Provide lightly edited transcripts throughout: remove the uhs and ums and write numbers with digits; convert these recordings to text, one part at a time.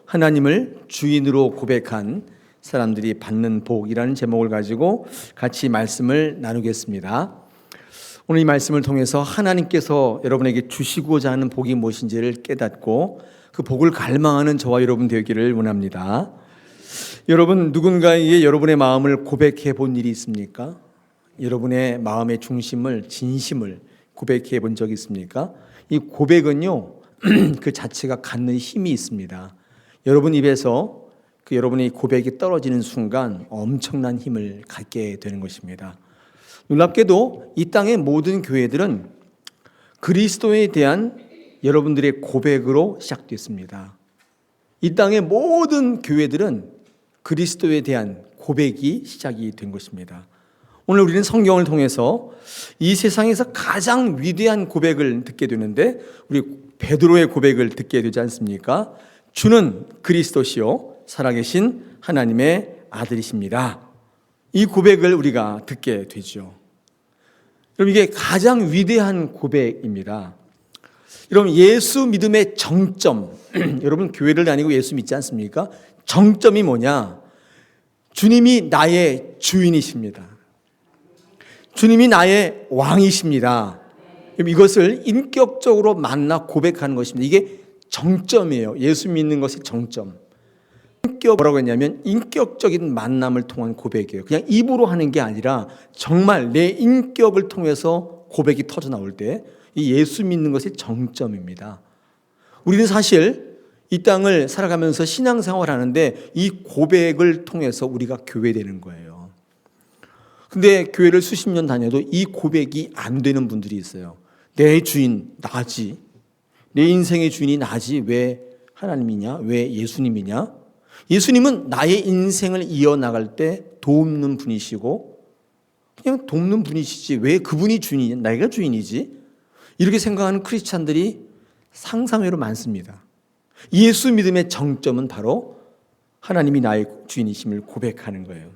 하나님을 주인으로 고백한 사람들이 받는 복이라는 제목을 가지고 같이 말씀을 나누겠습니다. 오늘 이 말씀을 통해서 하나님께서 여러분에게 주시고자 하는 복이 무엇인지를 깨닫고 그 복을 갈망하는 저와 여러분 되기를 원합니다. 여러분, 누군가에게 여러분의 마음을 고백해 본 일이 있습니까? 여러분의 마음의 중심을, 진심을 고백해 본 적이 있습니까? 이 고백은요, 그 자체가 갖는 힘이 있습니다. 여러분 입에서 여러분의 고백이 떨어지는 순간 엄청난 힘을 갖게 되는 것입니다. 놀랍게도 이 땅의 모든 교회들은 그리스도에 대한 여러분들의 고백으로 시작됐습니다. 이 땅의 모든 교회들은 그리스도에 대한 고백이 시작이 된 것입니다. 오늘 우리는 성경을 통해서 이 세상에서 가장 위대한 고백을 듣게 되는데, 우리 베드로의 고백을 듣게 되지 않습니까? 주는 그리스도시요 살아계신 하나님의 아들이십니다. 이 고백을 우리가 듣게 되죠. 여러분, 이게 가장 위대한 고백입니다. 여러분, 예수 믿음의 정점, 여러분 교회를 다니고 예수 믿지 않습니까? 정점이 뭐냐? 주님이 나의 주인이십니다. 주님이 나의 왕이십니다. 이것을 인격적으로 만나 고백하는 것입니다. 이게 정점이에요. 예수 믿는 것의 정점. 뭐라고 했냐면 인격적인 만남을 통한 고백이에요. 그냥 입으로 하는 게 아니라 정말 내 인격을 통해서 고백이 터져 나올 때 이 예수 믿는 것의 정점입니다. 우리는 사실 이 땅을 살아가면서 신앙생활을 하는데 이 고백을 통해서 우리가 교회되는 거예요. 근데 교회를 수십 년 다녀도 이 고백이 안 되는 분들이 있어요. 내 주인 나지, 내 인생의 주인이 나지, 왜 하나님이냐, 왜 예수님이냐. 예수님은 나의 인생을 이어나갈 때 돕는 분이시고 그냥 돕는 분이시지 왜 그분이 주인이냐, 내가 주인이지, 이렇게 생각하는 크리스찬들이 상상외로 많습니다. 예수 믿음의 정점은 바로 하나님이 나의 주인이심을 고백하는 거예요.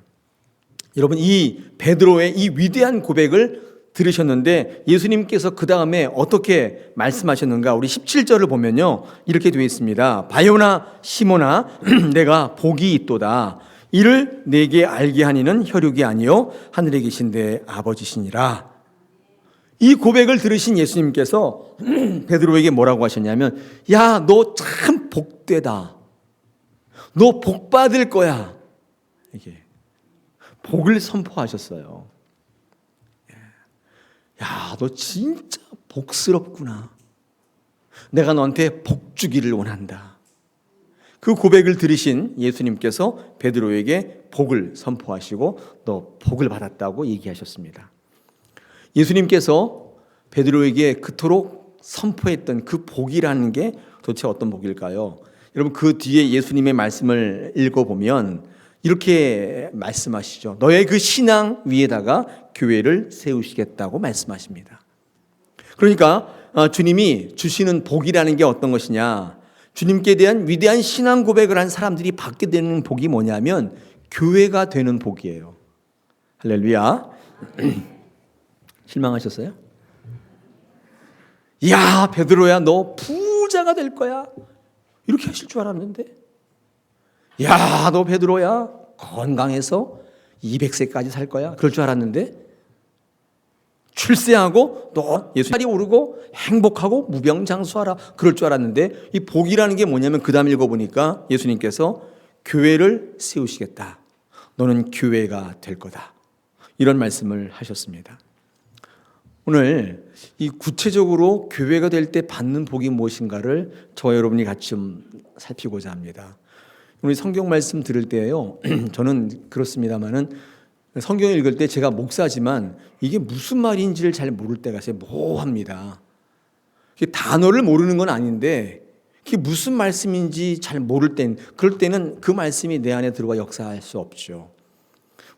여러분, 이 베드로의 이 위대한 고백을 들으셨는데 예수님께서 그 다음에 어떻게 말씀하셨는가? 우리 17절을 보면요, 이렇게 되어 있습니다. 바요나 시모나 내가 복이 있도다. 이를 내게 알게 하니는 혈육이 아니요 하늘에 계신데 아버지시니라. 이 고백을 들으신 예수님께서 베드로에게 뭐라고 하셨냐면, 야, 너 참 복되다. 너 복 받을 거야. 이게 복을 선포하셨어요. 야, 너 진짜 복스럽구나. 내가 너한테 복 주기를 원한다. 그 고백을 들으신 예수님께서 베드로에게 복을 선포하시고 너 복을 받았다고 얘기하셨습니다. 예수님께서 베드로에게 그토록 선포했던 그 복이라는 게 도대체 어떤 복일까요? 여러분, 그 뒤에 예수님의 말씀을 읽어보면 이렇게 말씀하시죠. 너의 그 신앙 위에다가 교회를 세우시겠다고 말씀하십니다. 그러니까 주님이 주시는 복이라는 게 어떤 것이냐, 주님께 대한 위대한 신앙 고백을 한 사람들이 받게 되는 복이 뭐냐면 교회가 되는 복이에요. 할렐루야. 실망하셨어요? 야, 베드로야, 너 부자가 될 거야. 이렇게 하실 줄 알았는데, 야, 너 베드로야, 건강해서 200세까지 살 거야. 그럴 줄 알았는데, 출세하고 너 예수살이 오르고 행복하고 무병장수하라. 그럴 줄 알았는데, 이 복이라는 게 뭐냐면 그 다음 읽어보니까 예수님께서 교회를 세우시겠다. 너는 교회가 될 거다. 이런 말씀을 하셨습니다. 오늘 이 구체적으로 교회가 될 때 받는 복이 무엇인가를 저와 여러분이 같이 좀 살피고자 합니다. 우리 성경 말씀 들을 때요, 저는 그렇습니다만은 성경을 읽을 때 제가 목사지만 이게 무슨 말인지를 잘 모를 때가 있어요. 모호합니다. 단어를 모르는 건 아닌데 그게 무슨 말씀인지 잘 모를 땐, 그럴 때는 그 말씀이 내 안에 들어와 역사할 수 없죠.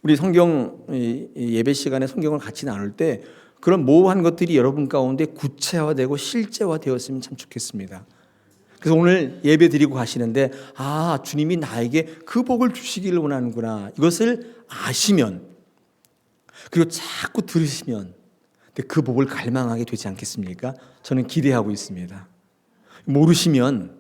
우리 성경 예배 시간에 성경을 같이 나눌 때 그런 모호한 것들이 여러분 가운데 구체화되고 실제화되었으면 참 좋겠습니다. 그래서 오늘 예배 드리고 가시는데, 아, 주님이 나에게 그 복을 주시기를 원하는구나, 이것을 아시면, 그리고 자꾸 들으시면 그 복을 갈망하게 되지 않겠습니까? 저는 기대하고 있습니다. 모르시면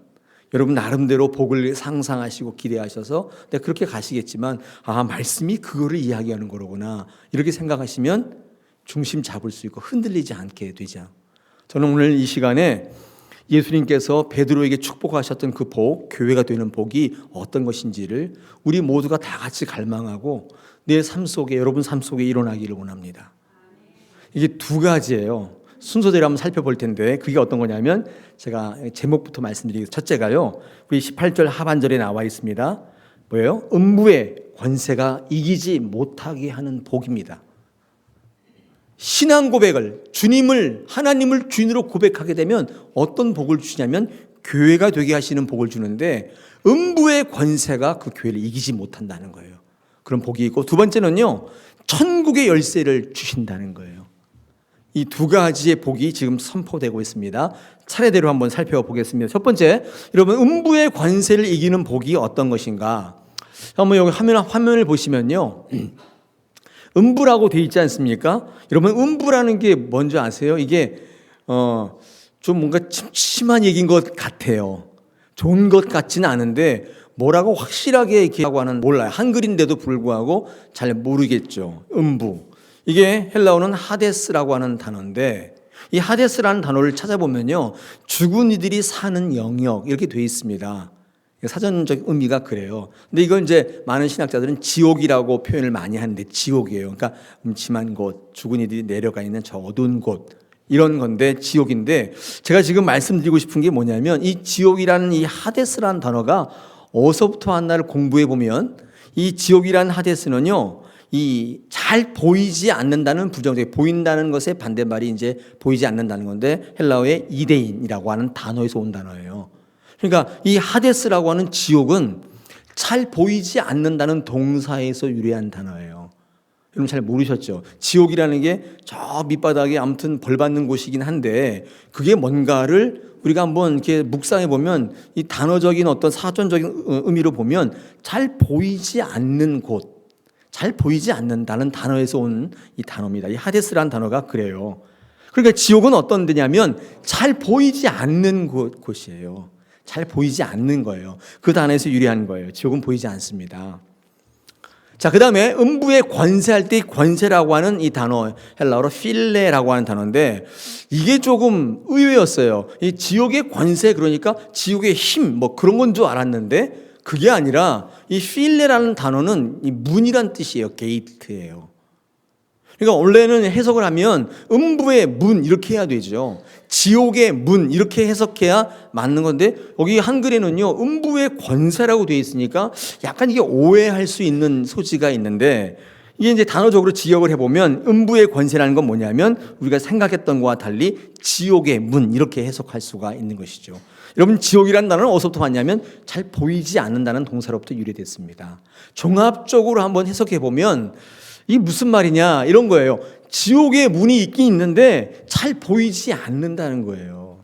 여러분 나름대로 복을 상상하시고 기대하셔서 그렇게 가시겠지만 말씀이 그거를 이야기하는 거로구나 이렇게 생각하시면 중심 잡을 수 있고 흔들리지 않게 되죠. 저는 오늘 이 시간에 예수님께서 베드로에게 축복하셨던 그 복, 교회가 되는 복이 어떤 것인지를 우리 모두가 다 같이 갈망하고 내 삶 속에, 여러분 삶 속에 일어나기를 원합니다. 이게 두 가지예요. 순서대로 한번 살펴볼 텐데 그게 어떤 거냐면 제가 제목부터 말씀드리겠습니다. 첫째가요, 우리 18절 하반절에 나와 있습니다. 뭐예요? 음부의 권세가 이기지 못하게 하는 복입니다. 신앙 고백을, 주님을, 하나님을 주인으로 고백하게 되면 어떤 복을 주냐면 교회가 되게 하시는 복을 주는데 음부의 권세가 그 교회를 이기지 못한다는 거예요. 그런 복이 있고, 두 번째는요, 천국의 열쇠를 주신다는 거예요. 이 두 가지의 복이 지금 선포되고 있습니다. 차례대로 한번 살펴보겠습니다. 첫 번째, 여러분 음부의 권세를 이기는 복이 어떤 것인가? 한번 여기 화면을 보시면요, 음부라고 되어 있지 않습니까? 여러분 음부라는 게 뭔지 아세요? 이게 좀 뭔가 침침한 얘기인 것 같아요. 좋은 것 같지는 않은데 뭐라고 확실하게 얘기하고 하는 몰라요. 한글인데도 불구하고 잘 모르겠죠. 음부. 이게 헬라어는 하데스라고 하는 단어인데 이 하데스라는 단어를 찾아보면요, 죽은 이들이 사는 영역 이렇게 되어 있습니다. 사전적 의미가 그래요. 근데 이걸 이제 많은 신학자들은 지옥이라고 표현을 많이 하는데 지옥이에요. 그러니까 음침한 곳, 죽은 이들이 내려가 있는 저 어두운 곳 이런 건데 지옥인데, 제가 지금 말씀드리고 싶은 게 뭐냐면 이 지옥이라는 이 하데스라는 단어가 어디서부터 왔나를 공부해 보면 이 지옥이라는 하데스는요, 이 잘 보이지 않는다는 부정적, 보인다는 것의 반대말이 이제 보이지 않는다는 건데 헬라어의 이데인이라고 하는 단어에서 온 단어예요. 그러니까 이 하데스라고 하는 지옥은 잘 보이지 않는다는 동사에서 유래한 단어예요. 여러분 잘 모르셨죠? 지옥이라는 게 저 밑바닥에 아무튼 벌 받는 곳이긴 한데 그게 뭔가를 우리가 한번 이렇게 묵상해 보면 이 단어적인 어떤 사전적인 의미로 보면 잘 보이지 않는 곳, 잘 보이지 않는다는 단어에서 온 이 단어입니다. 이 하데스라는 단어가 그래요. 그러니까 지옥은 어떤 데냐면 잘 보이지 않는 곳이에요. 잘 보이지 않는 거예요. 그 단어에서 유래한 거예요. 지옥은 보이지 않습니다. 자, 그 다음에 음부의 권세할 때 권세라고 하는 이 단어, 헬라어로 필레라고 하는 단어인데 이게 조금 의외였어요. 이 지옥의 권세, 그러니까 지옥의 힘, 뭐 그런 건 줄 알았는데 그게 아니라 이 필레라는 단어는 이 문이란 뜻이에요. 게이트예요. 그러니까 원래는 해석을 하면 음부의 문 이렇게 해야 되죠. 지옥의 문 이렇게 해석해야 맞는 건데 여기 한글에는요 음부의 권세라고 되어 있으니까 약간 이게 오해할 수 있는 소지가 있는데, 이게 이제 단어적으로 지역을 해보면 음부의 권세라는 건 뭐냐면 우리가 생각했던 것과 달리 지옥의 문 이렇게 해석할 수가 있는 것이죠. 여러분 지옥이라는 단어는 어디서부터 왔냐면 잘 보이지 않는다는 동사로부터 유래됐습니다. 종합적으로 한번 해석해 보면 이게 무슨 말이냐 이런 거예요. 지옥의 문이 있긴 있는데 잘 보이지 않는다는 거예요.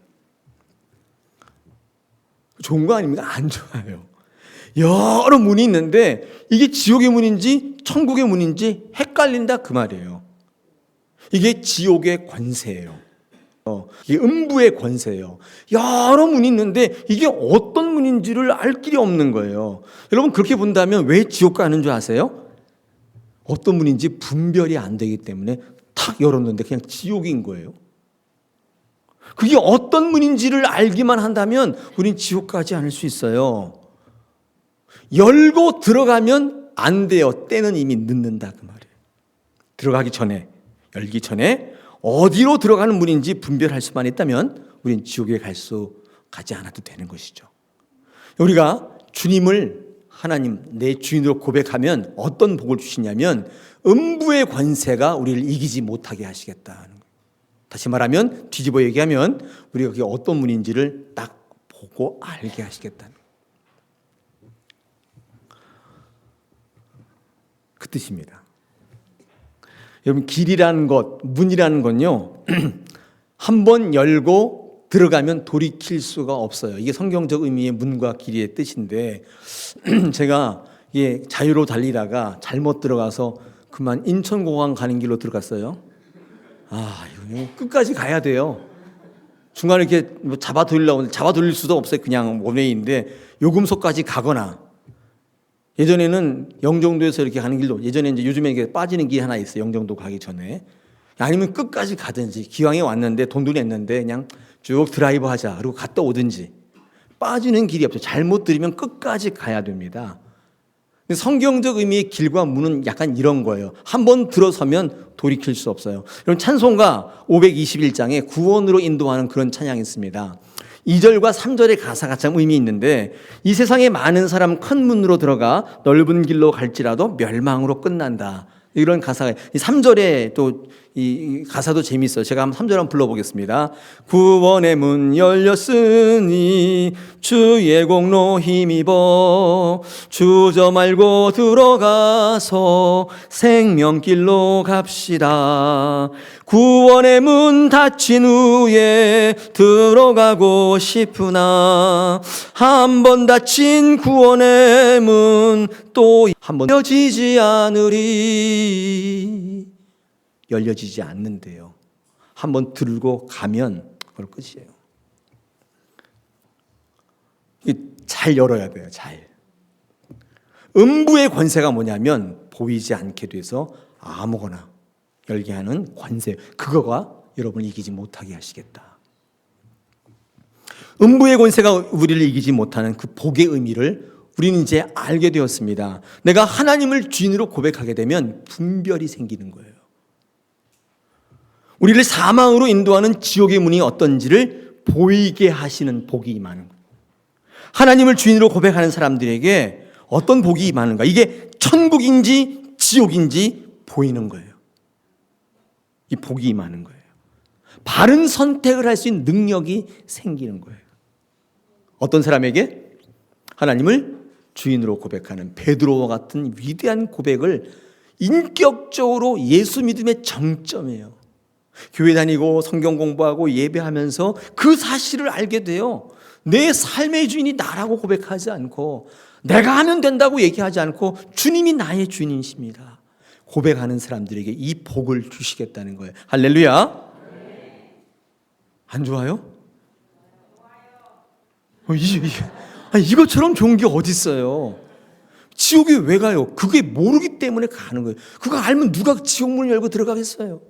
좋은 거 아닙니까? 안 좋아요. 여러 문이 있는데 이게 지옥의 문인지 천국의 문인지 헷갈린다 그 말이에요. 이게 지옥의 권세예요. 이게 음부의 권세예요. 여러 문이 있는데 이게 어떤 문인지를 알 길이 없는 거예요. 여러분 그렇게 본다면 왜 지옥 가는 줄 아세요? 어떤 문인지 분별이 안 되기 때문에 탁 열었는데 그냥 지옥인 거예요. 그게 어떤 문인지를 알기만 한다면 우린 지옥 가지 않을 수 있어요. 열고 들어가면 안 돼요. 때는 이미 늦는다 그 말이에요. 들어가기 전에, 열기 전에 어디로 들어가는 문인지 분별할 수만 있다면 우린 지옥에 가지 않아도 되는 것이죠. 우리가 주님을 하나님 내 주인으로 고백하면 어떤 복을 주시냐면 음부의 권세가 우리를 이기지 못하게 하시겠다는 거예요. 다시 말하면 뒤집어 얘기하면 우리가 그게 어떤 문인지를 딱 보고 알게 하시겠다는 그 뜻입니다. 여러분 길이라는 것, 문이라는 건요 한번 열고 들어가면 돌이킬 수가 없어요. 이게 성경적 의미의 문과 길이의 뜻인데 제가 이게 자유로 달리다가 잘못 들어가서 그만 인천공항 가는 길로 들어갔어요. 이거 끝까지 가야 돼요. 중간에 이렇게 뭐 잡아돌릴 수도 없어요. 그냥 원웨이인데 요금소까지 가거나, 예전에는 영종도에서 이렇게 가는 길도, 예전에 이제 요즘에 이게 빠지는 길이 하나 있어요. 영종도 가기 전에. 아니면 끝까지 가든지, 기왕에 왔는데 돈도 냈는데 그냥 쭉 드라이브 하자 그리고 갔다 오든지, 빠지는 길이 없어요. 잘못 들으면 끝까지 가야 됩니다. 성경적 의미의 길과 문은 약간 이런 거예요. 한번 들어서면 돌이킬 수 없어요. 여러분, 찬송가 521장에 구원으로 인도하는 그런 찬양이 있습니다. 2절과 3절의 가사가 참 의미 있는데, 이 세상에 많은 사람 큰 문으로 들어가 넓은 길로 갈지라도 멸망으로 끝난다. 이런 가사가, 이 3절에 또 이 가사도 재미있어요. 제가 한번 3절 한번 불러보겠습니다. 구원의 문 열렸으니 주의 공로 힘입어 주저 말고 들어가서 생명길로 갑시다. 구원의 문 닫힌 후에 들어가고 싶으나 한 번 닫힌 구원의 문 또 한 번 열려지지 않으리. 열려지지 않는데요. 한번 들고 가면 그걸 끝이에요. 잘 열어야 돼요. 잘. 음부의 권세가 뭐냐면 보이지 않게 돼서 아무거나 열게 하는 권세. 그거가 여러분을 이기지 못하게 하시겠다. 음부의 권세가 우리를 이기지 못하는 그 복의 의미를 우리는 이제 알게 되었습니다. 내가 하나님을 주인으로 고백하게 되면 분별이 생기는 거예요. 우리를 사망으로 인도하는 지옥의 문이 어떤지를 보이게 하시는 복이 임하는 거예요. 하나님을 주인으로 고백하는 사람들에게 어떤 복이 임하는가? 이게 천국인지 지옥인지 보이는 거예요. 이 복이 임하는 거예요. 바른 선택을 할 수 있는 능력이 생기는 거예요. 어떤 사람에게? 하나님을 주인으로 고백하는 베드로와 같은 위대한 고백을 인격적으로 예수 믿음의 정점이에요. 교회 다니고 성경 공부하고 예배하면서 그 사실을 알게 돼요. 내 삶의 주인이 나라고 고백하지 않고, 내가 하면 된다고 얘기하지 않고 주님이 나의 주인이십니다. 고백하는 사람들에게 이 복을 주시겠다는 거예요. 할렐루야. 안 좋아요? 이것처럼 좋은 게 어디 있어요? 지옥에 왜 가요? 그게 모르기 때문에 가는 거예요. 그거 알면 누가 지옥문을 열고 들어가겠어요?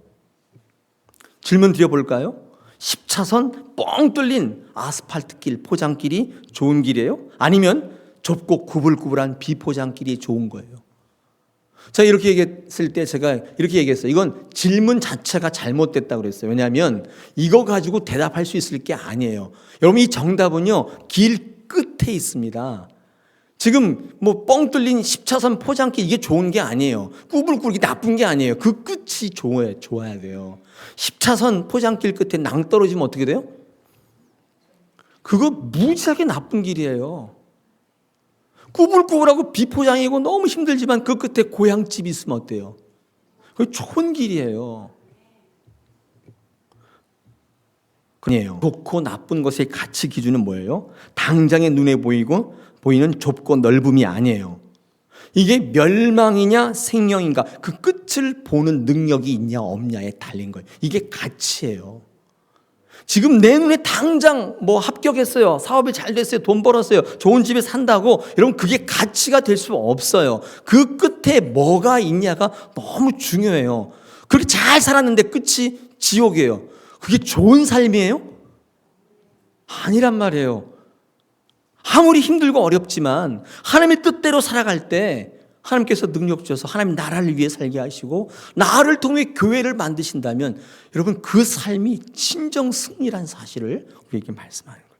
질문 드려볼까요? 10차선 뻥 뚫린 아스팔트 길, 포장길이 좋은 길이에요? 아니면 좁고 구불구불한 비포장길이 좋은 거예요? 제가 이렇게 얘기했을 때 제가 이렇게 얘기했어요. 이건 질문 자체가 잘못됐다고 그랬어요. 왜냐하면 이거 가지고 대답할 수 있을 게 아니에요. 여러분, 이 정답은요, 길 끝에 있습니다. 지금 뭐 뻥 뚫린 10차선 포장길, 이게 좋은 게 아니에요. 꾸불꾸불이 나쁜 게 아니에요. 그 끝이 좋아야 돼요. 10차선 포장길 끝에 낭 떨어지면 어떻게 돼요? 그거 무지하게 나쁜 길이에요. 꾸불꾸불하고 비포장이고 너무 힘들지만 그 끝에 고향집이 있으면 어때요? 그게 좋은 길이에요. 아니에요. 좋고 나쁜 것의 가치 기준은 뭐예요? 당장의 눈에 보이는 좁고 넓음이 아니에요. 이게 멸망이냐 생명인가, 그 끝을 보는 능력이 있냐 없냐에 달린 거예요. 이게 가치예요. 지금 내 눈에 당장 뭐 합격했어요, 사업이 잘 됐어요, 돈 벌었어요, 좋은 집에 산다고 여러분 그게 가치가 될 수 없어요. 그 끝에 뭐가 있냐가 너무 중요해요. 그렇게 잘 살았는데 끝이 지옥이에요. 그게 좋은 삶이에요? 아니란 말이에요. 아무리 힘들고 어렵지만 하나님의 뜻대로 살아갈 때 하나님께서 능력 주셔서 하나님 나라를 위해 살게 하시고 나를 통해 교회를 만드신다면 여러분 그 삶이 진정 승리란 사실을 우리에게 말씀하는 거예요.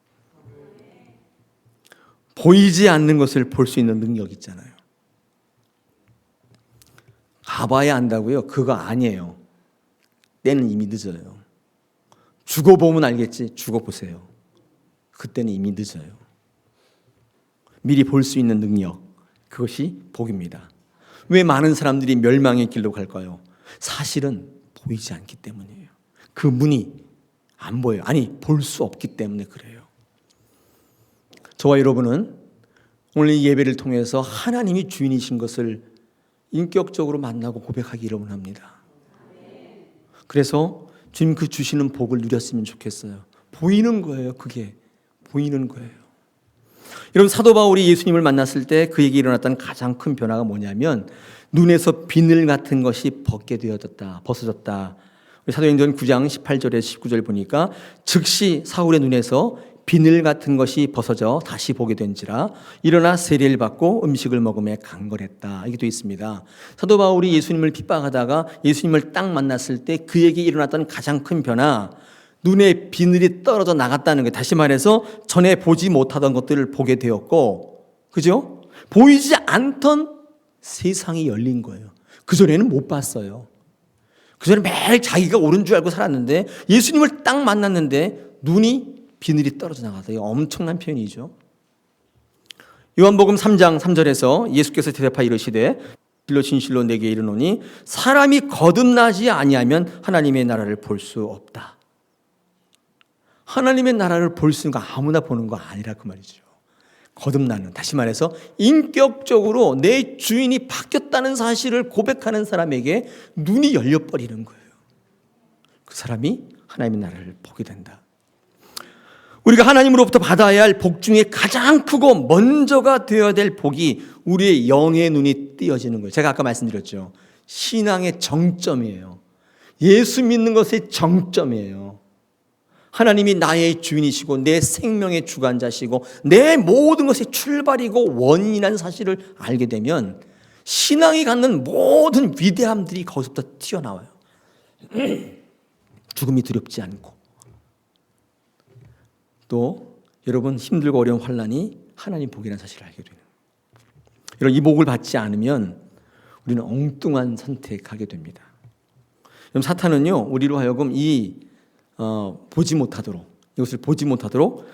보이지 않는 것을 볼 수 있는 능력 있잖아요. 가봐야 안다고요? 그거 아니에요. 때는 이미 늦어요. 죽어보면 알겠지. 죽어보세요. 그때는 이미 늦어요. 미리 볼 수 있는 능력, 그것이 복입니다. 왜 많은 사람들이 멸망의 길로 갈까요? 사실은 보이지 않기 때문이에요. 그 문이 안 보여요. 아니, 볼 수 없기 때문에 그래요. 저와 여러분은 오늘 이 예배를 통해서 하나님이 주인이신 것을 인격적으로 만나고 고백하기를 원합니다. 그래서 주님 그 주시는 복을 누렸으면 좋겠어요. 보이는 거예요. 그게 보이는 거예요. 여러분, 사도 바울이 예수님을 만났을 때 그에게 일어났던 가장 큰 변화가 뭐냐면 눈에서 비늘 같은 것이 벗어졌다. 사도행전 9장 18절에서 19절 보니까 즉시 사울의 눈에서 비늘 같은 것이 벗어져 다시 보게 된지라 일어나 세례를 받고 음식을 먹으며 강건했다. 이게 되어 있습니다. 사도 바울이 예수님을 핍박하다가 예수님을 딱 만났을 때 그에게 일어났던 가장 큰 변화, 눈에 비늘이 떨어져 나갔다는 거예요. 다시 말해서 전에 보지 못하던 것들을 보게 되었고, 그죠? 보이지 않던 세상이 열린 거예요. 그전에는 못 봤어요. 그전에 매일 자기가 옳은 줄 알고 살았는데 예수님을 딱 만났는데 눈이 비늘이 떨어져 나가다. 이거 엄청난 표현이죠. 요한복음 3장 3절에서 예수께서 대답하여 이르시되 진실로 진실로 내게 이르노니 사람이 거듭나지 아니하면 하나님의 나라를 볼 수 없다. 하나님의 나라를 볼 수 있는 거 아무나 보는 거 아니라 그 말이죠. 거듭나는, 다시 말해서 인격적으로 내 주인이 바뀌었다는 사실을 고백하는 사람에게 눈이 열려버리는 거예요. 그 사람이 하나님의 나라를 보게 된다. 우리가 하나님으로부터 받아야 할 복 중에 가장 크고 먼저가 되어야 될 복이 우리의 영의 눈이 띄어지는 거예요. 제가 아까 말씀드렸죠. 신앙의 정점이에요. 예수 믿는 것의 정점이에요. 하나님이 나의 주인이시고 내 생명의 주관자시고 내 모든 것의 출발이고 원인이라는 사실을 알게 되면 신앙이 갖는 모든 위대함들이 거기서부터 튀어나와요. 죽음이 두렵지 않고, 또 여러분 힘들고 어려운 환난이 하나님 복이라는 사실을 알게 돼요. 여러분, 이 복을 받지 않으면 우리는 엉뚱한 선택하게 됩니다. 그럼 사탄은요, 우리로 하여금 보지 못하도록, 이것을 보지 못하도록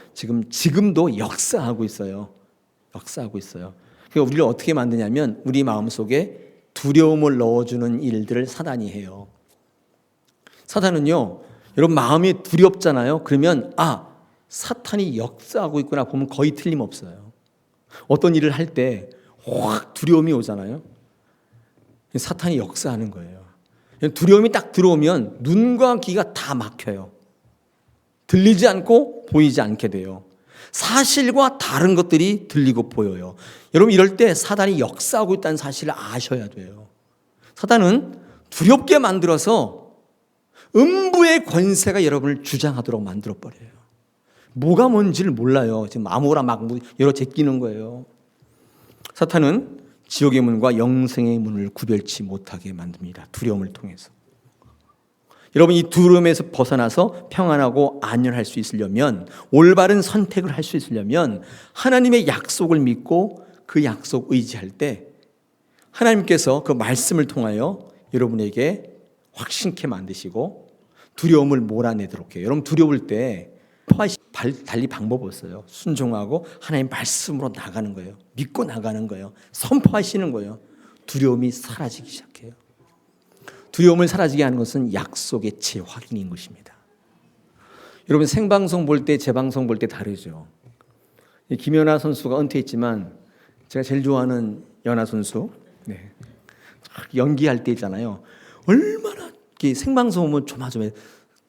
지금도 역사하고 있어요. 그러니까 우리를 어떻게 만드냐면 우리 마음속에 두려움을 넣어주는 일들을 사단이 해요. 사탄은요, 여러분 마음이 두렵잖아요. 그러면 사탄이 역사하고 있구나 보면 거의 틀림없어요. 어떤 일을 할 때 확 두려움이 오잖아요. 사탄이 역사하는 거예요. 두려움이 딱 들어오면 눈과 귀가 다 막혀요. 들리지 않고 보이지 않게 돼요. 사실과 다른 것들이 들리고 보여요. 여러분, 이럴 때 사단이 역사하고 있다는 사실을 아셔야 돼요. 사단은 두렵게 만들어서 음부의 권세가 여러분을 주장하도록 만들어버려요. 뭐가 뭔지를 몰라요. 지금 아무거나 막 여러 제끼는 거예요. 사탄은 지옥의 문과 영생의 문을 구별치 못하게 만듭니다. 두려움을 통해서. 여러분, 이 두려움에서 벗어나서 평안하고 안전할 수 있으려면, 올바른 선택을 할 수 있으려면 하나님의 약속을 믿고 그 약속 의지할 때 하나님께서 그 말씀을 통하여 여러분에게 확신케 만드시고 두려움을 몰아내도록 해요. 여러분, 두려울 때 달리 방법 없어요. 순종하고 하나님 말씀으로 나가는 거예요. 믿고 나가는 거예요. 선포하시는 거예요. 두려움이 사라지기 시작해요. 두려움을 사라지게 하는 것은 약속의 재확인인 것입니다. 여러분, 생방송 볼 때 재방송 볼 때 다르죠. 김연아 선수가 은퇴했지만 제가 제일 좋아하는 연아 선수, 연기할 때 있잖아요. 얼마나 생방송 오면 조마조마해.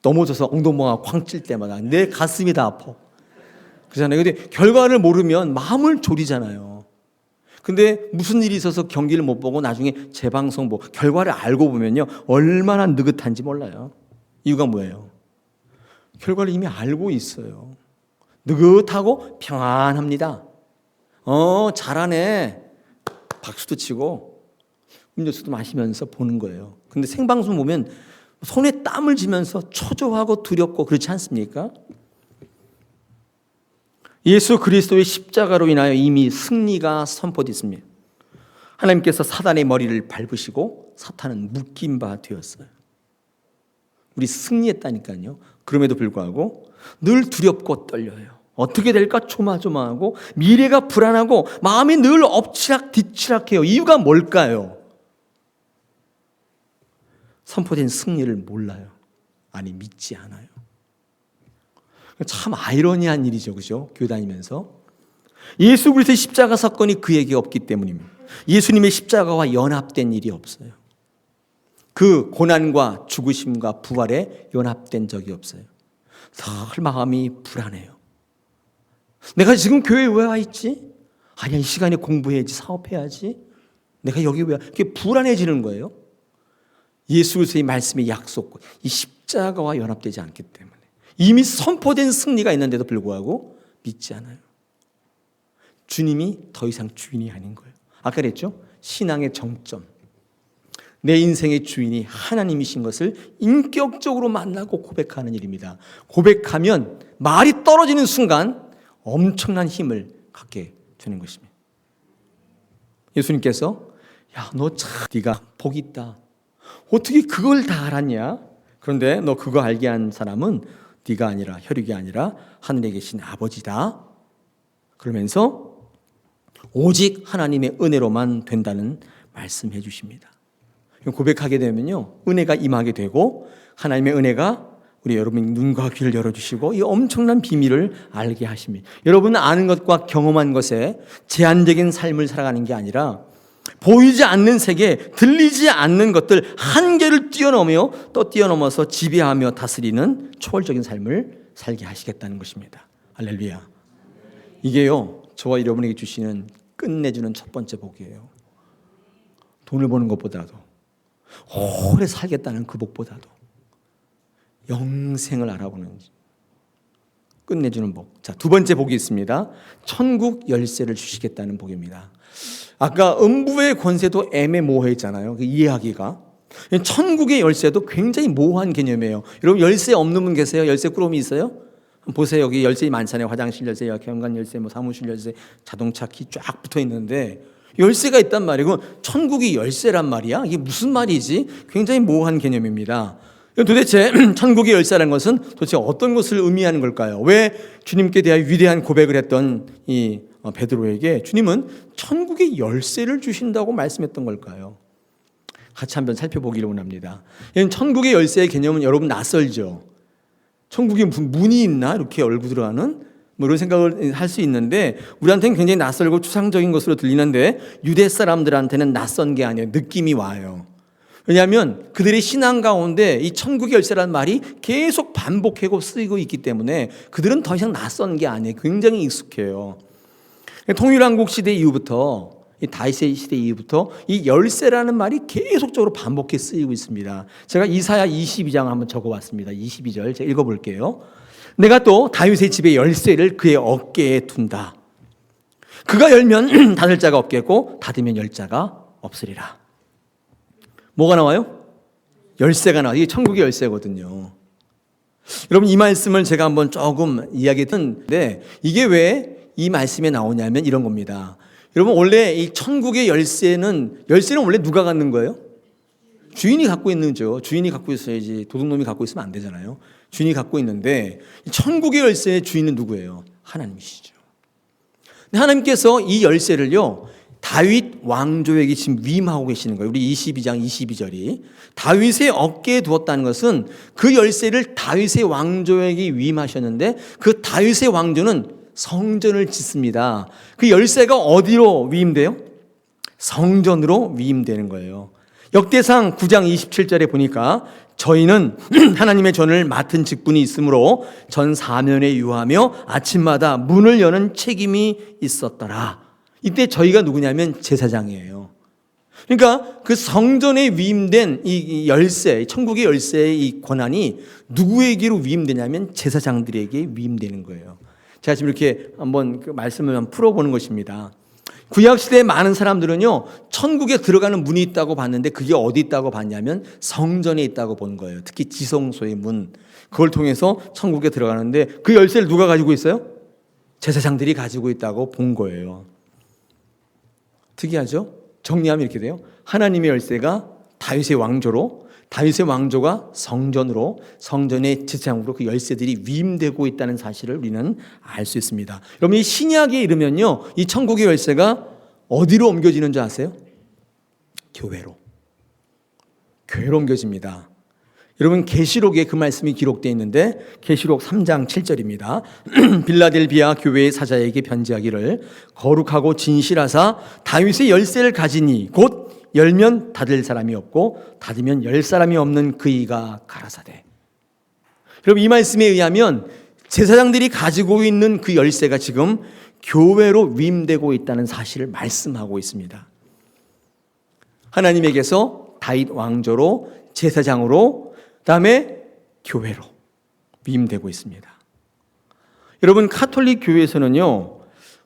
넘어져서 엉덩방아 쾅 찔 때마다 내 가슴이 다 아파. 그렇잖아요. 근데 결과를 모르면 마음을 졸이잖아요. 근데 무슨 일이 있어서 경기를 못 보고 나중에 재방송 결과를 알고 보면요, 얼마나 느긋한지 몰라요. 이유가 뭐예요? 결과를 이미 알고 있어요. 느긋하고 평안합니다. 잘하네. 박수도 치고 음료수도 마시면서 보는 거예요. 근데 생방송 보면 손에 땀을 쥐면서 초조하고 두렵고 그렇지 않습니까? 예수 그리스도의 십자가로 인하여 이미 승리가 선포됐습니다. 하나님께서 사단의 머리를 밟으시고 사탄은 묶인 바 되었어요. 우리 승리했다니까요. 그럼에도 불구하고 늘 두렵고 떨려요. 어떻게 될까 조마조마하고 미래가 불안하고 마음이 늘 엎치락뒤치락해요. 이유가 뭘까요? 선포된 승리를 몰라요. 아니, 믿지 않아요. 참 아이러니한 일이죠. 그죠? 교회 다니면서. 예수 그리스도의 십자가 사건이 그에게 없기 때문입니다. 예수님의 십자가와 연합된 일이 없어요. 그 고난과 죽으심과 부활에 연합된 적이 없어요. 늘 마음이 불안해요. 내가 지금 교회에 왜 와 있지? 아니야, 이 시간에 공부해야지, 사업해야지. 내가 여기 왜, 이게 불안해지는 거예요. 예수 그리스도의 말씀의 약속, 이 십자가와 연합되지 않기 때문에 이미 선포된 승리가 있는데도 불구하고 믿지 않아요. 주님이 더 이상 주인이 아닌 거예요. 아까 그랬죠? 신앙의 정점. 내 인생의 주인이 하나님이신 것을 인격적으로 만나고 고백하는 일입니다. 고백하면 말이 떨어지는 순간 엄청난 힘을 갖게 되는 것입니다. 예수님께서 야, 너 참 네가 복이 있다. 어떻게 그걸 다 알았냐? 그런데 너 그거 알게 한 사람은 네가 아니라, 혈육이 아니라 하늘에 계신 아버지다. 그러면서 오직 하나님의 은혜로만 된다는 말씀해 주십니다. 고백하게 되면요, 은혜가 임하게 되고 하나님의 은혜가 우리 여러분 눈과 귀를 열어주시고 이 엄청난 비밀을 알게 하십니다. 여러분 아는 것과 경험한 것에 제한적인 삶을 살아가는 게 아니라 보이지 않는 세계, 들리지 않는 것들 한계를 뛰어넘어 또 뛰어넘어서 지배하며 다스리는 초월적인 삶을 살게 하시겠다는 것입니다. 할렐루야. 이게요, 저와 여러분에게 주시는 끝내주는 첫 번째 복이에요. 돈을 버는 것보다도, 오래 살겠다는 그 복보다도 영생을 알아보는 끝내주는 복. 자, 두 번째 복이 있습니다. 천국 열쇠를 주시겠다는 복입니다. 아까 음부의 권세도 애매모호했잖아요. 그 이해하기가. 천국의 열쇠도 굉장히 모호한 개념이에요. 여러분 열쇠 없는 분 계세요? 열쇠 꾸러미 있어요? 보세요. 여기 열쇠 많잖아요. 화장실 열쇠, 현관 열쇠, 사무실 열쇠, 자동차 키 쫙 붙어 있는데 열쇠가 있단 말이고 천국이 열쇠란 말이야? 이게 무슨 말이지? 굉장히 모호한 개념입니다. 도대체 천국의 열쇠라는 것은 도대체 어떤 것을 의미하는 걸까요? 왜 주님께 대한 위대한 고백을 했던 이 베드로에게 주님은 천국의 열쇠를 주신다고 말씀했던 걸까요? 같이 한번 살펴보기를 원합니다. 천국의 열쇠의 개념은 여러분 낯설죠? 천국에 무슨 문이 있나? 이렇게 열고 들어가는? 이런 생각을 할 수 있는데 우리한테는 굉장히 낯설고 추상적인 것으로 들리는데 유대 사람들한테는 낯선 게 아니에요. 느낌이 와요. 왜냐하면 그들의 신앙 가운데 이 천국의 열쇠라는 말이 계속 반복하고 쓰이고 있기 때문에 그들은 더 이상 낯선 게 아니에요. 굉장히 익숙해요. 통일왕국 시대 이후부터, 이 다윗의 시대 이후부터 이 열쇠라는 말이 계속적으로 반복해 쓰이고 있습니다. 제가 이사야 22장 한번 적어봤습니다. 22절 제가 읽어볼게요. 내가 또 다윗의 집의 열쇠를 그의 어깨에 둔다. 그가 열면 닫을 자가 없겠고 닫으면 열 자가 없으리라. 뭐가 나와요? 열쇠가 나와요. 이게 천국의 열쇠거든요. 여러분 이 말씀을 제가 한번 조금 이야기했는데 이게 왜 이 말씀에 나오냐면 이런 겁니다. 여러분 원래 이 천국의 열쇠는 원래 누가 갖는 거예요? 주인이 갖고 있는 거죠. 주인이 갖고 있어야지 도둑놈이 갖고 있으면 안 되잖아요. 주인이 갖고 있는데 천국의 열쇠의 주인은 누구예요? 하나님이시죠. 하나님께서 이 열쇠를요 다윗 왕조에게 지금 위임하고 계시는 거예요. 우리 22장 22절이 다윗의 어깨에 두었다는 것은 그 열쇠를 다윗의 왕조에게 위임하셨는데 그 다윗의 왕조는 성전을 짓습니다. 그 열쇠가 어디로 위임돼요? 성전으로 위임되는 거예요. 역대상 9장 27절에 보니까 저희는 하나님의 전을 맡은 직분이 있으므로 전 사면에 유하며 아침마다 문을 여는 책임이 있었더라. 이때 저희가 누구냐면 제사장이에요. 그러니까 그 성전에 위임된 이 열쇠, 천국의 열쇠의 이 권한이 누구에게로 위임되냐면 제사장들에게 위임되는 거예요. 제가 지금 이렇게 한번 그 말씀을 한번 풀어보는 것입니다. 구약시대에 많은 사람들은요 천국에 들어가는 문이 있다고 봤는데 그게 어디 있다고 봤냐면 성전에 있다고 본 거예요. 특히 지성소의 문, 그걸 통해서 천국에 들어가는데 그 열쇠를 누가 가지고 있어요? 제사장들이 가지고 있다고 본 거예요. 특이하죠? 정리하면 이렇게 돼요. 하나님의 열쇠가 다윗의 왕조로, 다윗의 왕조가 성전으로, 성전의 제사장으로 그 열쇠들이 위임되고 있다는 사실을 우리는 알 수 있습니다. 여러분 이 신약에 이르면요 이 천국의 열쇠가 어디로 옮겨지는 줄 아세요? 교회로 옮겨집니다. 여러분 계시록에 그 말씀이 기록되어 있는데 계시록 3장 7절입니다. 빌라델비아 교회의 사자에게 편지하기를 거룩하고 진실하사 다윗의 열쇠를 가지니 곧 열면 닫을 사람이 없고 닫으면 열 사람이 없는 그이가 가라사대. 여러분, 이 말씀에 의하면 제사장들이 가지고 있는 그 열쇠가 지금 교회로 위임되고 있다는 사실을 말씀하고 있습니다. 하나님에게서 다윗 왕조로, 제사장으로, 그다음에 교회로 위임되고 있습니다. 여러분, 가톨릭 교회에서는요,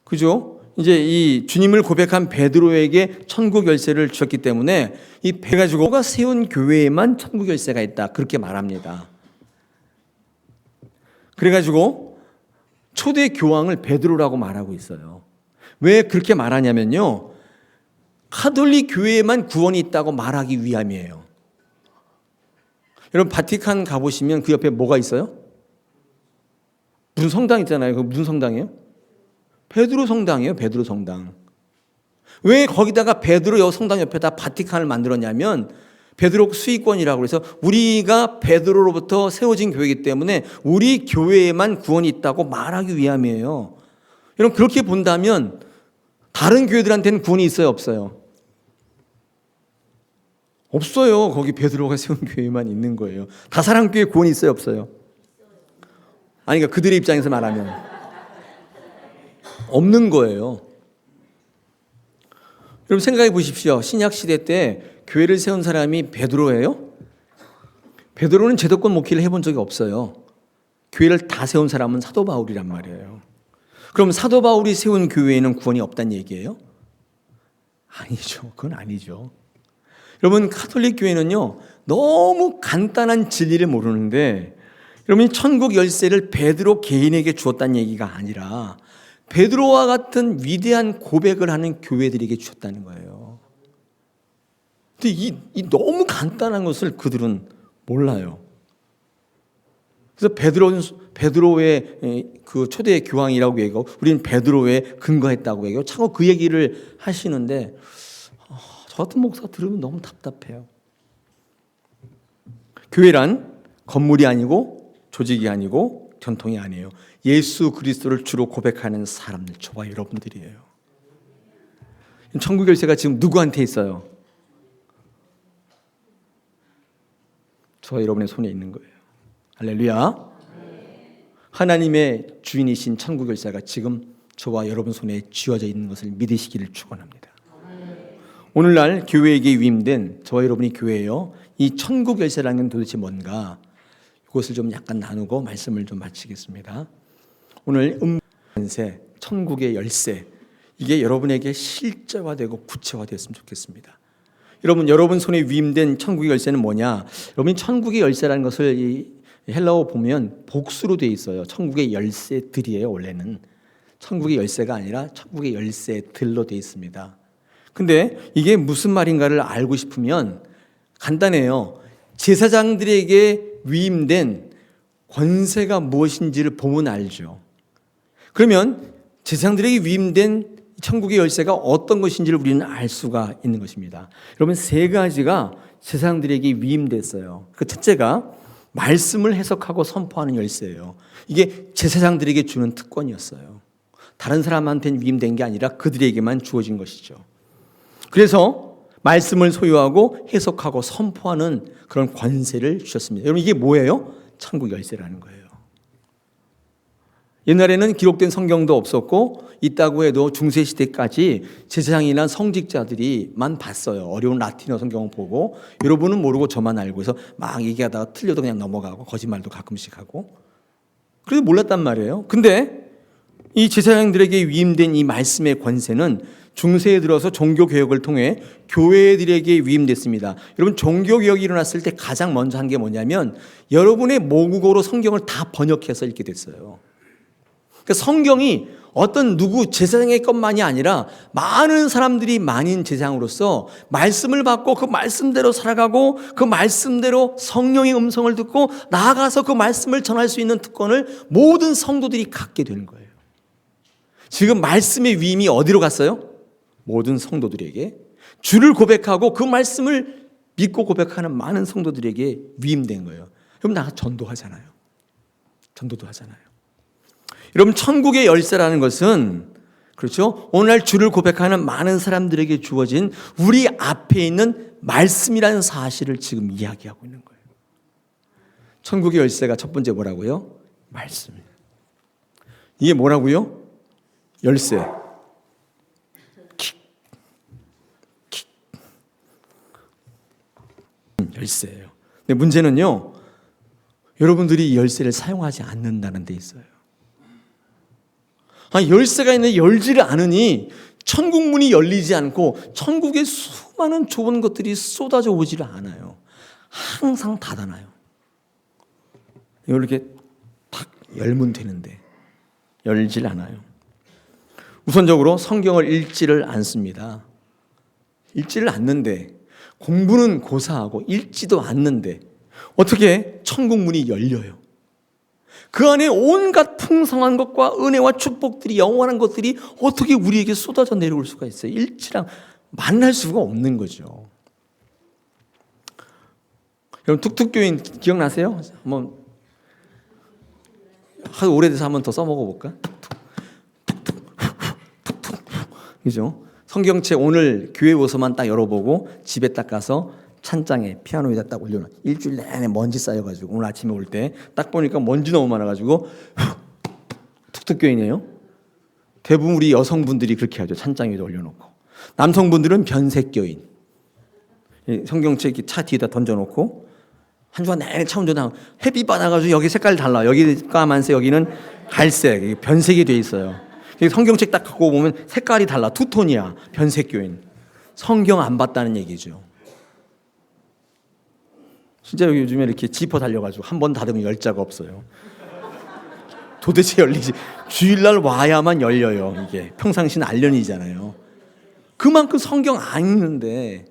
그죠? 이제 이 주님을 고백한 베드로에게 천국 열쇠를 주셨기 때문에 이 베가지고가 세운 교회에만 천국 열쇠가 있다, 그렇게 말합니다. 그래가지고 초대 교황을 베드로라고 말하고 있어요. 왜 그렇게 말하냐면요, 가톨릭 교회에만 구원이 있다고 말하기 위함이에요. 여러분, 바티칸 가보시면 그 옆에 뭐가 있어요? 무슨 성당 있잖아요. 그 무슨 성당이에요? 베드로 성당이에요. 베드로 성당. 왜 거기다가 베드로 성당 옆에다 바티칸을 만들었냐면 베드로 수익권이라고 해서 우리가 베드로로부터 세워진 교회이기 때문에 우리 교회에만 구원이 있다고 말하기 위함이에요. 여러분, 그렇게 본다면 다른 교회들한테는 구원이 있어요, 없어요? 없어요. 거기 베드로가 세운 교회만 있는 거예요. 다사랑교회 구원이 있어요, 없어요? 아니, 그러니까 그들의 입장에서 말하면 없는 거예요. 여러분, 생각해 보십시오. 신약 시대 때 교회를 세운 사람이 베드로예요? 베드로는 제도권 목회를 해본 적이 없어요. 교회를 다 세운 사람은 사도 바울이란 말이에요. 그럼 사도 바울이 세운 교회에는 구원이 없다는 얘기예요? 아니죠. 그건 아니죠. 여러분, 가톨릭 교회는요, 너무 간단한 진리를 모르는데, 여러분이 천국 열쇠를 베드로 개인에게 주었다는 얘기가 아니라 베드로와 같은 위대한 고백을 하는 교회들에게 주었다는 거예요. 근데 이 너무 간단한 것을 그들은 몰라요. 그래서 베드로의 그 초대 교황이라고 얘기하고 우리는 베드로에 근거했다고 얘기하고 자꾸 그 얘기를 하시는데, 저 같은 목사 들으면 너무 답답해요. 교회란 건물이 아니고 조직이 아니고 전통이 아니에요. 예수 그리스도를 주로 고백하는 사람들, 저와 여러분들이에요. 천국 열쇠가 지금 누구한테 있어요? 저와 여러분의 손에 있는 거예요. 할렐루야. 하나님의 주인이신 천국 열쇠가 지금 저와 여러분 손에 쥐어져 있는 것을 믿으시기를 축원합니다. 오늘날 교회에게 위임된 저와 여러분이 교회예요. 이 천국 열쇠라는 건 도대체 뭔가, 이것을 좀 약간 나누고 말씀을 좀 마치겠습니다. 오늘 권세, 천국의 열쇠, 이게 여러분에게 실제화되고 구체화되었으면 좋겠습니다. 여러분 손에 위임된 천국의 열쇠는 뭐냐? 여러분, 천국의 열쇠라는 것을 이 헬라어 보면 복수로 되어 있어요. 천국의 열쇠들이에요. 원래는 천국의 열쇠가 아니라 천국의 열쇠들로 되어 있습니다. 근데 이게 무슨 말인가를 알고 싶으면 간단해요. 제사장들에게 위임된 권세가 무엇인지를 보면 알죠. 그러면 제사장들에게 위임된 천국의 열쇠가 어떤 것인지를 우리는 알 수가 있는 것입니다. 여러분, 세 가지가 제사장들에게 위임됐어요. 그 첫째가 말씀을 해석하고 선포하는 열쇠예요. 이게 제사장들에게 주는 특권이었어요. 다른 사람한테는 위임된 게 아니라 그들에게만 주어진 것이죠. 그래서 말씀을 소유하고 해석하고 선포하는 그런 권세를 주셨습니다. 여러분, 이게 뭐예요? 천국 열쇠라는 거예요. 옛날에는 기록된 성경도 없었고, 있다고 해도 중세시대까지 제사장이나 성직자들이만 봤어요. 어려운 라틴어 성경을 보고, 여러분은 모르고 저만 알고 해서 막 얘기하다가 틀려도 그냥 넘어가고 거짓말도 가끔씩 하고, 그래도 몰랐단 말이에요. 근데 이 제사장들에게 위임된 이 말씀의 권세는 중세에 들어서 종교개혁을 통해 교회들에게 위임됐습니다. 여러분, 종교개혁이 일어났을 때 가장 먼저 한 게 뭐냐면 여러분의 모국어로 성경을 다 번역해서 읽게 됐어요. 그러니까 성경이 어떤 누구 제사장의 것만이 아니라 많은 사람들이 만인 제사장으로서 말씀을 받고 그 말씀대로 살아가고 그 말씀대로 성령의 음성을 듣고 나아가서 그 말씀을 전할 수 있는 특권을 모든 성도들이 갖게 되는 거예요. 지금 말씀의 위임이 어디로 갔어요? 모든 성도들에게, 주를 고백하고 그 말씀을 믿고 고백하는 많은 성도들에게 위임된 거예요. 여러분, 나 전도하잖아요. 전도도 하잖아요. 여러분, 천국의 열쇠라는 것은, 그렇죠, 오늘날 주를 고백하는 많은 사람들에게 주어진 우리 앞에 있는 말씀이라는 사실을 지금 이야기하고 있는 거예요. 천국의 열쇠가 첫 번째 뭐라고요? 말씀. 이게 뭐라고요? 열쇠. 열쇠예요. 근데 문제는요, 여러분들이 이 열쇠를 사용하지 않는다는 데 있어요. 열쇠가 있는데 열지를 않으니 천국 문이 열리지 않고 천국의 수많은 좋은 것들이 쏟아져 오지를 않아요. 항상 닫아놔요. 이렇게 탁 열면 되는데 열질 않아요. 우선적으로 성경을 읽지를 않습니다. 읽지를 않는데, 공부는 고사하고 읽지도 않는데 어떻게 천국 문이 열려요? 그 안에 온갖 풍성한 것과 은혜와 축복들이, 영원한 것들이 어떻게 우리에게 쏟아져 내려올 수가 있어요? 읽지랑 만날 수가 없는 거죠. 여러분, 툭툭교인 기억나세요? 한번 오래돼서 한번 더 써먹어 볼까? 그죠? 성경책 오늘 교회 오서만 딱 열어보고 집에 딱 가서 찬장에 피아노 위에다 딱 올려놔. 일주일 내내 먼지 쌓여가지고 오늘 아침에 올 때 딱 보니까 먼지 너무 많아가지고 툭툭교인이에요. 대부분 우리 여성분들이 그렇게 하죠. 찬장 위에다 올려놓고. 남성분들은 변색교인. 성경책 차 뒤에다 던져놓고 한 주간 내내 차 운전하고 햇빛 받아가지고 여기 색깔이 달라. 여기 까만색, 여기는 갈색, 변색이 돼 있어요. 성경책 딱 갖고 보면 색깔이 달라. 투톤이야. 변색교인. 성경 안 봤다는 얘기죠. 진짜 요즘에 이렇게 지퍼 달려가지고 한 번 닫으면 열자가 없어요. 도대체 열리지. 주일날 와야만 열려요. 이게 평상시는 알련이잖아요. 그만큼 성경 안 읽는데,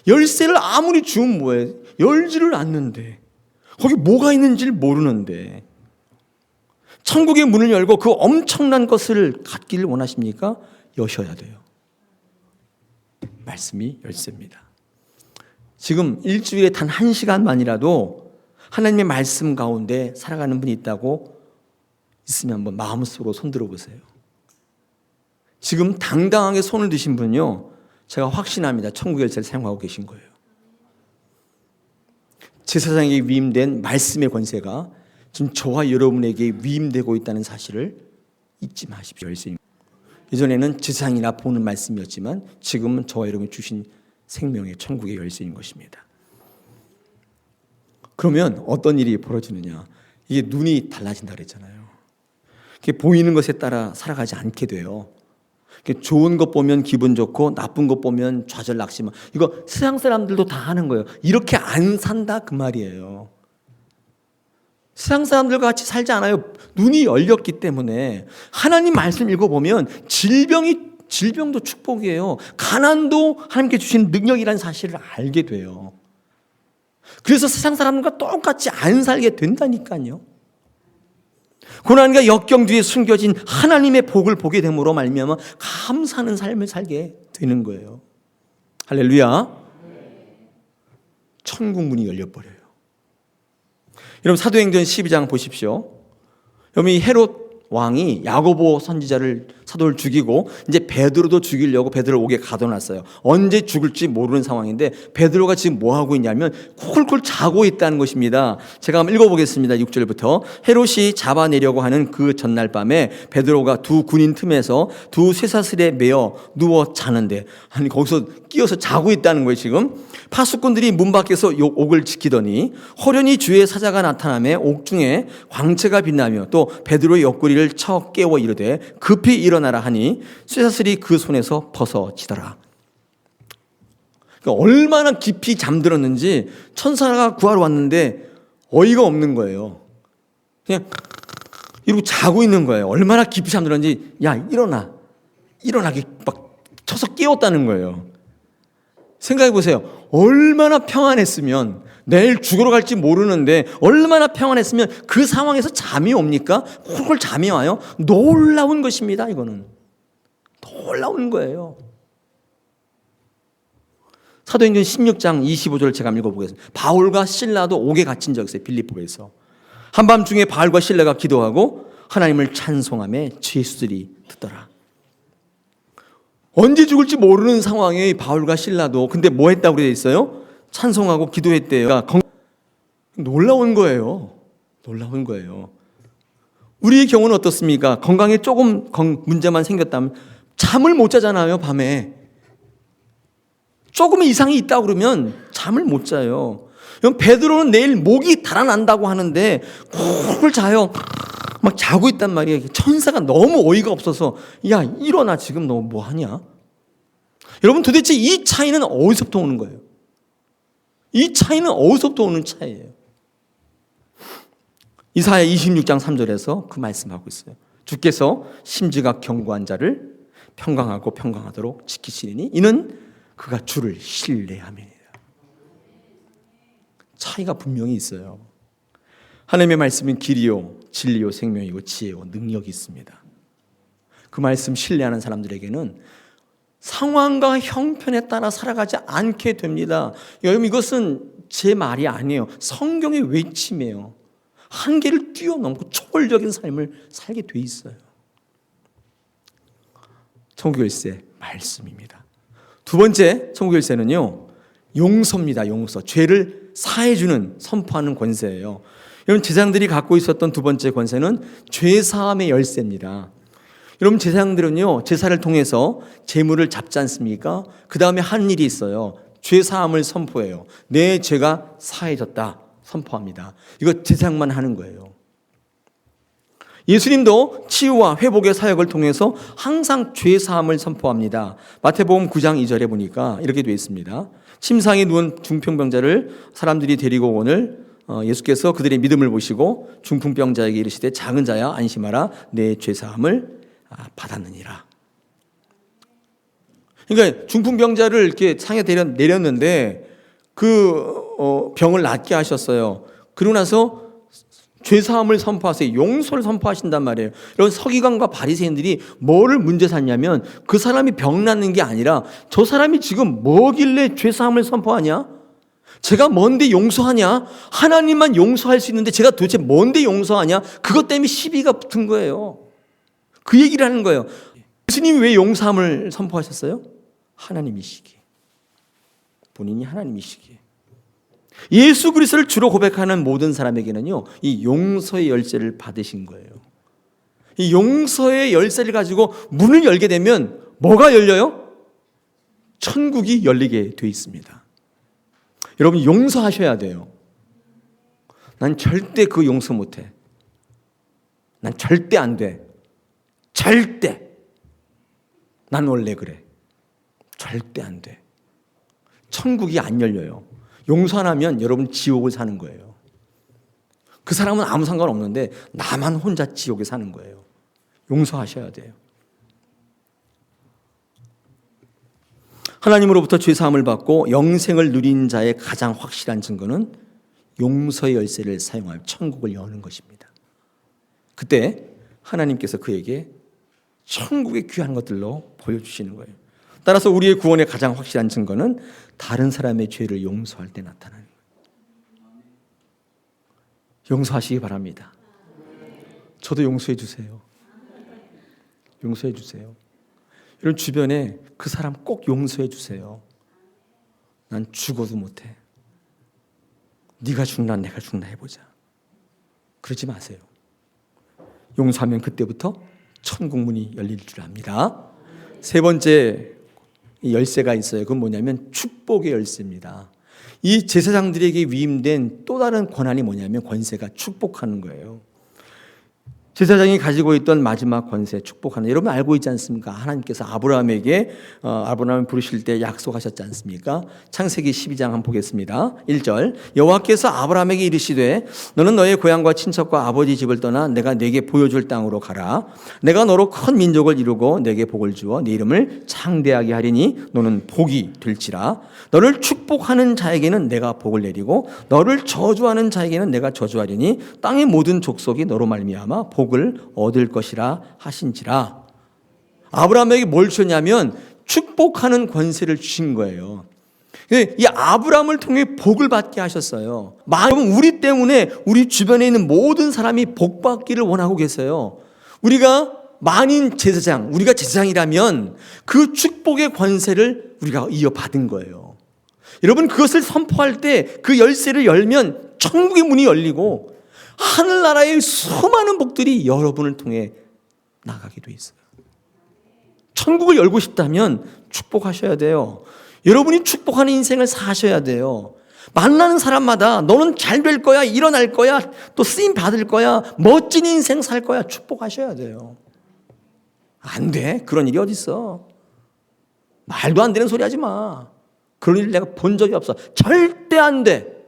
열쇠를 아무리 주면 뭐해? 열지를 않는데, 거기 뭐가 있는지를 모르는데, 천국의 문을 열고 그 엄청난 것을 갖기를 원하십니까? 여셔야 돼요. 말씀이 열쇠입니다. 지금 일주일에 단 1시간만이라도 하나님의 말씀 가운데 살아가는 분이 있다고 있으면 한번 마음속으로 손들어 보세요. 지금 당당하게 손을 드신 분은요, 제가 확신합니다. 천국의 열쇠를 사용하고 계신 거예요. 제사장에게 위임된 말씀의 권세가 지금 저와 여러분에게 위임되고 있다는 사실을 잊지 마십시오. 열쇠입니다. 예전에는 제사장이나 보는 말씀이었지만 지금은 저와 여러분이 주신 생명의 천국의 열쇠인 것입니다. 그러면 어떤 일이 벌어지느냐? 이게 눈이 달라진다 그랬잖아요. 이게 보이는 것에 따라 살아가지 않게 돼요. 좋은 것 보면 기분 좋고 나쁜 것 보면 좌절 낙심하고, 이거 세상 사람들도 다 하는 거예요. 이렇게 안 산다 그 말이에요. 세상 사람들과 같이 살지 않아요. 눈이 열렸기 때문에. 하나님 말씀 읽어보면 질병도 축복이에요. 가난도 하나님께 주신 능력이라는 사실을 알게 돼요. 그래서 세상 사람들과 똑같이 안 살게 된다니까요. 고난과 역경 뒤에 숨겨진 하나님의 복을 보게 됨으로 말미암아 감사하는 삶을 살게 되는 거예요. 할렐루야. 천국 문이 열려버려요. 여러분, 사도행전 12장 보십시오. 여러분, 이 헤롯 왕이 야고보 선지자를, 사도를 죽이고 이제 베드로도 죽이려고 베드로를 옥에 가둬놨어요. 언제 죽을지 모르는 상황인데 베드로가 지금 뭐 하고 있냐면 콜콜 자고 있다는 것입니다. 제가 한번 읽어보겠습니다. 6절부터. 헤롯이 잡아내려고 하는 그 전날 밤에 베드로가 두 군인 틈에서 두 쇠사슬에 매어 누워 자는데, 아니 거기서 끼어서 자고 있다는 거예요. 지금 파수꾼들이 문 밖에서 옥을 지키더니 호련히 주의 사자가 나타나며 옥중에 광채가 빛나며 또 베드로의 옆구리를 쳐 깨워 이르되 급히 일어나라 하니 쇠사슬이 그 손에서 벗어지더라. 그러니까 얼마나 깊이 잠들었는지 천사가 구하러 왔는데 어이가 없는 거예요. 그냥 이러고 자고 있는 거예요. 얼마나 깊이 잠들었는지, 야 일어나게 막 쳐서 깨웠다는 거예요. 생각해 보세요. 얼마나 평안했으면, 내일 죽으러 갈지 모르는데 얼마나 평안했으면 그 상황에서 잠이 옵니까? 홀홀 잠이 와요? 놀라운 것입니다. 이거는 놀라운 거예요. 사도행전 16장 25절을 제가 읽어보겠습니다. 바울과 실라도 옥에 갇힌 적 있어요. 빌립보에서. 한밤중에 바울과 실라가 기도하고 하나님을 찬송하며 죄수들이 듣더라. 언제 죽을지 모르는 상황에 바울과 실라도, 근데 뭐 했다고 되어 있어요? 찬송하고 기도했대요. 그러니까 놀라운 거예요. 놀라운 거예요. 우리의 경우는 어떻습니까? 건강에 조금 문제만 생겼다면 잠을 못 자잖아요, 밤에. 조금의 이상이 있다 그러면 잠을 못 자요. 베드로는 내일 목이 달아난다고 하는데 푹 자요. 막 자고 있단 말이에요. 천사가 너무 어이가 없어서 야, 일어나, 지금 너 뭐 하냐? 여러분, 도대체 이 차이는 어디서부터 오는 거예요? 이 차이는 어디서부터 오는 차이예요? 이사야 26장 3절에서 그 말씀하고 있어요. 주께서 심지가 견고한 자를 평강하고 평강하도록 지키시리니 이는 그가 주를 신뢰함이니라. 차이가 분명히 있어요. 하나님의 말씀은 길이요 진리요 생명이고 지혜요 능력이 있습니다. 그 말씀 신뢰하는 사람들에게는 상황과 형편에 따라 살아가지 않게 됩니다. 여러분, 이것은 제 말이 아니에요. 성경의 외침이에요. 한계를 뛰어넘고 초월적인 삶을 살게 돼 있어요. 천국 열쇠 말씀입니다. 두 번째 천국 열쇠는요, 용서입니다. 용서. 죄를 사해주는, 선포하는 권세예요. 여러분, 제사장들이 갖고 있었던 두 번째 권세는 죄사함의 열쇠입니다. 여러분, 제사장들은요, 제사를 통해서 제물을 잡지 않습니까? 그 다음에 한 일이 있어요. 죄사함을 선포해요. 내 죄가 사해졌다 선포합니다. 이거 제사장만 하는 거예요. 예수님도 치유와 회복의 사역을 통해서 항상 죄사함을 선포합니다. 마태복음 9장 2절에 보니까 이렇게 되어 있습니다. 침상에 누운 중풍병자를 사람들이 데리고 오늘 예수께서 그들의 믿음을 보시고 중풍병자에게 이르시되 작은 자야 안심하라 내 죄사함을 받았느니라. 그러니까 중풍병자를 이렇게 상에 내렸는데 그 병을 낫게 하셨어요. 그러고 나서 죄사함을 선포하세요. 용서를 선포하신단 말이에요. 여러분, 서기관과 바리새인들이 뭐를 문제 삼냐면 그 사람이 병 낫는 게 아니라 저 사람이 지금 뭐길래 죄사함을 선포하냐? 제가 뭔데 용서하냐? 하나님만 용서할 수 있는데 제가 도대체 뭔데 용서하냐? 그것 때문에 시비가 붙은 거예요. 그 얘기를 하는 거예요. 예수님이 왜 용서함을 선포하셨어요? 하나님이시기에. 본인이 하나님이시기에. 예수 그리스도를 주로 고백하는 모든 사람에게는요, 이 용서의 열쇠를 받으신 거예요. 이 용서의 열쇠를 가지고 문을 열게 되면 뭐가 열려요? 천국이 열리게 돼 있습니다. 여러분, 용서하셔야 돼요. 난 절대 그 용서 못해. 난 절대 안 돼. 절대. 난 원래 그래. 절대 안 돼. 천국이 안 열려요. 용서 안 하면 여러분 지옥을 사는 거예요. 그 사람은 아무 상관없는데 나만 혼자 지옥에 사는 거예요. 용서하셔야 돼요. 하나님으로부터 죄사함을 받고 영생을 누린 자의 가장 확실한 증거는 용서의 열쇠를 사용하여 천국을 여는 것입니다. 그때 하나님께서 그에게 천국의 귀한 것들로 보여주시는 거예요. 따라서 우리의 구원의 가장 확실한 증거는 다른 사람의 죄를 용서할 때 나타나는 거예요. 용서하시기 바랍니다. 저도 용서해 주세요. 용서해 주세요. 여러분, 주변에 그 사람 꼭 용서해 주세요. 난 죽어도 못해. 네가 죽나 내가 죽나 해보자. 그러지 마세요. 용서하면 그때부터 천국 문이 열릴 줄 압니다. 세 번째 열쇠가 있어요. 그건 뭐냐면 축복의 열쇠입니다. 이 제사장들에게 위임된 또 다른 권한이 뭐냐면 권세가 축복하는 거예요. 제사장이 가지고 있던 마지막 권세, 축복하는, 여러분 알고 있지 않습니까? 하나님께서 아브라함에게 아브라함을 부르실 때 약속하셨지 않습니까? 창세기 12장 한번 보겠습니다. 1절, 여호와께서 아브라함에게 이르시되 너는 너의 고향과 친척과 아버지 집을 떠나 내가 네게 보여줄 땅으로 가라. 내가 너로 큰 민족을 이루고 네게 복을 주어 네 이름을 창대하게 하리니 너는 복이 될지라. 너를 축복하는 자에게는 내가 복을 내리고 너를 저주하는 자에게는 내가 저주하리니 땅의 모든 족속이 너로 말미암아 복을 얻을 것이라 하신지라. 아브라함에게 뭘 주셨냐면 축복하는 권세를 주신 거예요. 이 아브라함을 통해 복을 받게 하셨어요. 여러분, 우리 때문에 우리 주변에 있는 모든 사람이 복 받기를 원하고 계세요. 우리가 만인 제사장, 우리가 제사장이라면 그 축복의 권세를 우리가 이어받은 거예요. 여러분, 그것을 선포할 때 그 열쇠를 열면 천국의 문이 열리고 하늘나라의 수많은 복들이 여러분을 통해 나가게 돼 있어요. 천국을 열고 싶다면 축복하셔야 돼요. 여러분이 축복하는 인생을 사셔야 돼요. 만나는 사람마다 너는 잘 될 거야, 일어날 거야, 또 쓰임 받을 거야, 멋진 인생 살 거야, 축복하셔야 돼요. 안 돼. 그런 일이 어딨어. 말도 안 되는 소리 하지 마. 그런 일 내가 본 적이 없어. 절대 안 돼.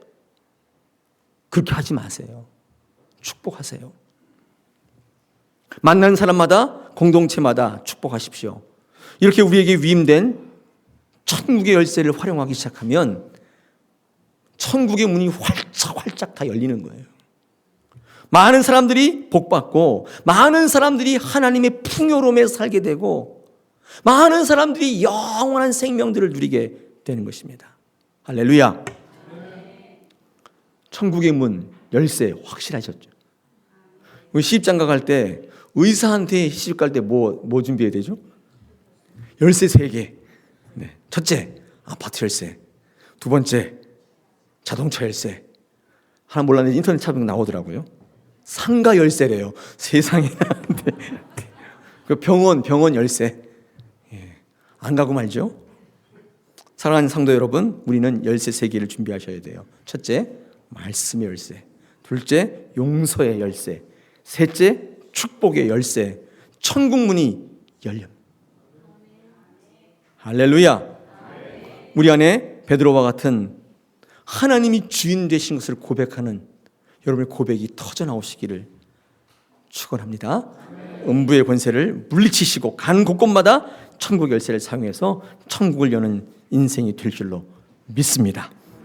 그렇게 하지 마세요. 축복하세요. 만나는 사람마다, 공동체마다 축복하십시오. 이렇게 우리에게 위임된 천국의 열쇠를 활용하기 시작하면 천국의 문이 활짝활짝 다 열리는 거예요. 많은 사람들이 복받고, 많은 사람들이 하나님의 풍요로움에 살게 되고, 많은 사람들이 영원한 생명들을 누리게 되는 것입니다. 할렐루야. 천국의 문 열쇠 확실하셨죠? 우리 시집장가 갈 때 의사한테 시집 갈 때 뭐 준비해야 되죠? 열쇠 3개. 네. 첫째, 아파트 열쇠. 두 번째, 자동차 열쇠. 하나 몰랐는데 인터넷 찾으면 나오더라고요. 상가 열쇠래요. 세상에. 그 병원 열쇠. 예. 안 가고 말죠. 사랑하는 성도 여러분, 우리는 열쇠 3개를 준비하셔야 돼요. 첫째, 말씀의 열쇠. 둘째, 용서의 열쇠. 셋째, 축복의 열쇠. 천국 문이 열려. 할렐루야. 우리 안에 베드로와 같은 하나님이 주인 되신 것을 고백하는 여러분의 고백이 터져 나오시기를 축원합니다. 음부의 권세를 물리치시고 간 곳곳마다 천국 열쇠를 사용해서 천국을 여는 인생이 될 줄로 믿습니다.